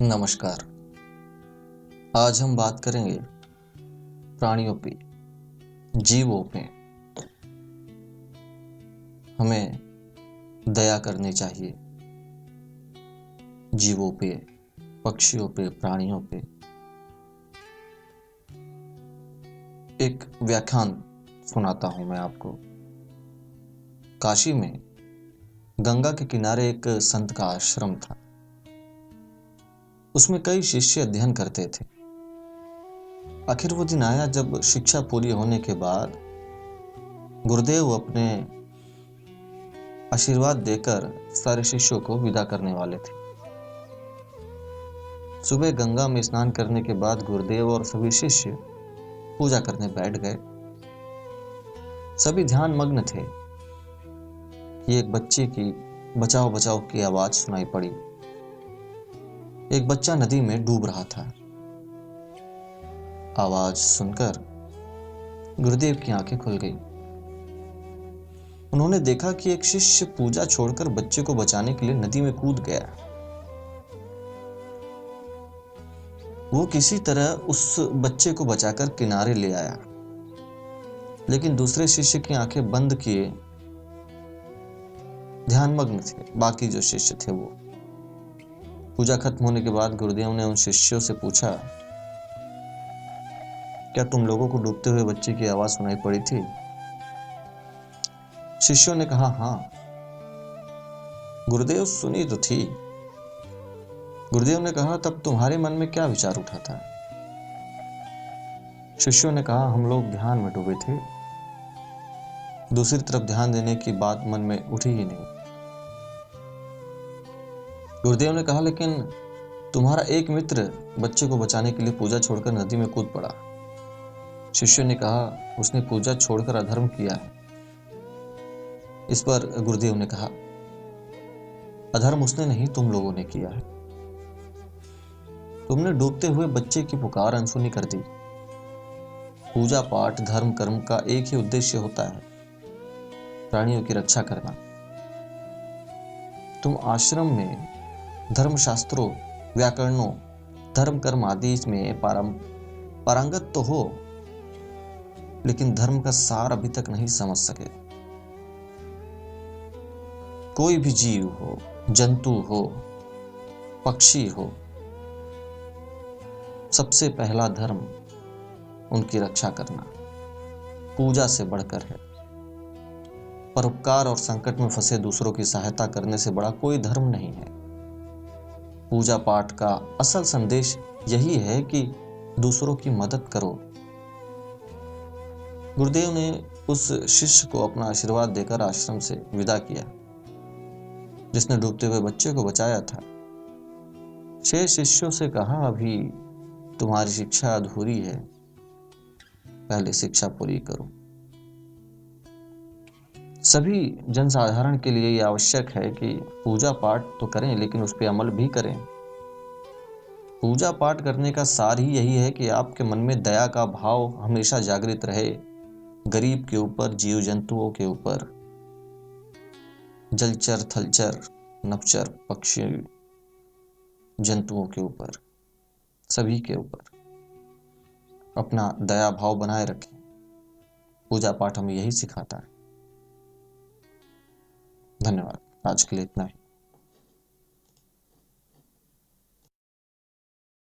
नमस्कार। आज हम बात करेंगे प्राणियों पे, जीवों पे। हमें दया करनी चाहिए जीवों पे, पक्षियों पे, प्राणियों पे। एक व्याख्यान सुनाता हूं मैं आपको। काशी में गंगा के किनारे एक संत का आश्रम था। उसमें कई शिष्य अध्ययन करते थे। आखिर वो दिन आया जब शिक्षा पूरी होने के बाद गुरुदेव अपने आशीर्वाद देकर सारे शिष्यों को विदा करने वाले थे। सुबह गंगा में स्नान करने के बाद गुरुदेव और सभी शिष्य पूजा करने बैठ गए। सभी ध्यान मग्न थे कि एक बच्चे की बचाओ बचाओ की आवाज सुनाई पड़ी। एक बच्चा नदी में डूब रहा था। आवाज सुनकर गुरुदेव की आंखें खुल गई। उन्होंने देखा कि एक शिष्य पूजा छोड़कर बच्चे को बचाने के लिए नदी में कूद गया। वो किसी तरह उस बच्चे को बचाकर किनारे ले आया, लेकिन दूसरे शिष्य की आंखें बंद किए ध्यानमग्न थे। बाकी जो शिष्य थे वो पूजा खत्म होने के बाद गुरुदेव ने उन शिष्यों से पूछा, क्या तुम लोगों को डूबते हुए बच्चे की आवाज सुनाई पड़ी थी? शिष्यों ने कहा, हाँ। गुरुदेव, सुनी तो थी। गुरुदेव ने कहा, तब तुम्हारे मन में क्या विचार उठा था? शिष्यों ने कहा, हम लोग ध्यान में डूबे थे। दूसरी तरफ ध्यान देने की बात मन में उठी ही नहीं। गुरुदेव ने कहा, लेकिन तुम्हारा एक मित्र बच्चे को बचाने के लिए पूजा छोड़कर नदी में कूद पड़ा। शिष्यों ने कहा, उसने पूजा छोड़कर अधर्म किया है। इस पर गुरुदेव ने कहा, अधर्म उसने नहीं, तुम लोगों ने किया है। तुमने डूबते हुए बच्चे की पुकार अनसुनी कर दी। पूजा पाठ धर्म कर्म का एक ही उद्देश्य होता है, प्राणियों की रक्षा करना। तुम आश्रम में धर्मशास्त्रों, व्याकरणों, धर्म कर्म आदि में पारंगत तो हो, लेकिन धर्म का सार अभी तक नहीं समझ सके। कोई भी जीव हो, जंतु हो, पक्षी हो, सबसे पहला धर्म उनकी रक्षा करना पूजा से बढ़कर है। परोपकार और संकट में फंसे दूसरों की सहायता करने से बड़ा कोई धर्म नहीं है। पूजा पाठ का असल संदेश यही है कि दूसरों की मदद करो। गुरुदेव ने उस शिष्य को अपना आशीर्वाद देकर आश्रम से विदा किया जिसने डूबते हुए बच्चे को बचाया था। 6 शिष्यों से कहा, अभी तुम्हारी शिक्षा अधूरी है, पहले शिक्षा पूरी करो। सभी जनसाधारण के लिए यह आवश्यक है कि पूजा पाठ तो करें, लेकिन उस पर अमल भी करें। पूजा पाठ करने का सार ही यही है कि आपके मन में दया का भाव हमेशा जागृत रहे, गरीब के ऊपर, जीव जंतुओं के ऊपर, जलचर, थलचर, नभचर, पक्षी, जंतुओं के ऊपर, सभी के ऊपर अपना दया भाव बनाए रखें। पूजा पाठ हमें यही सिखाता है। धन्यवाद। आज के लिए इतना ही।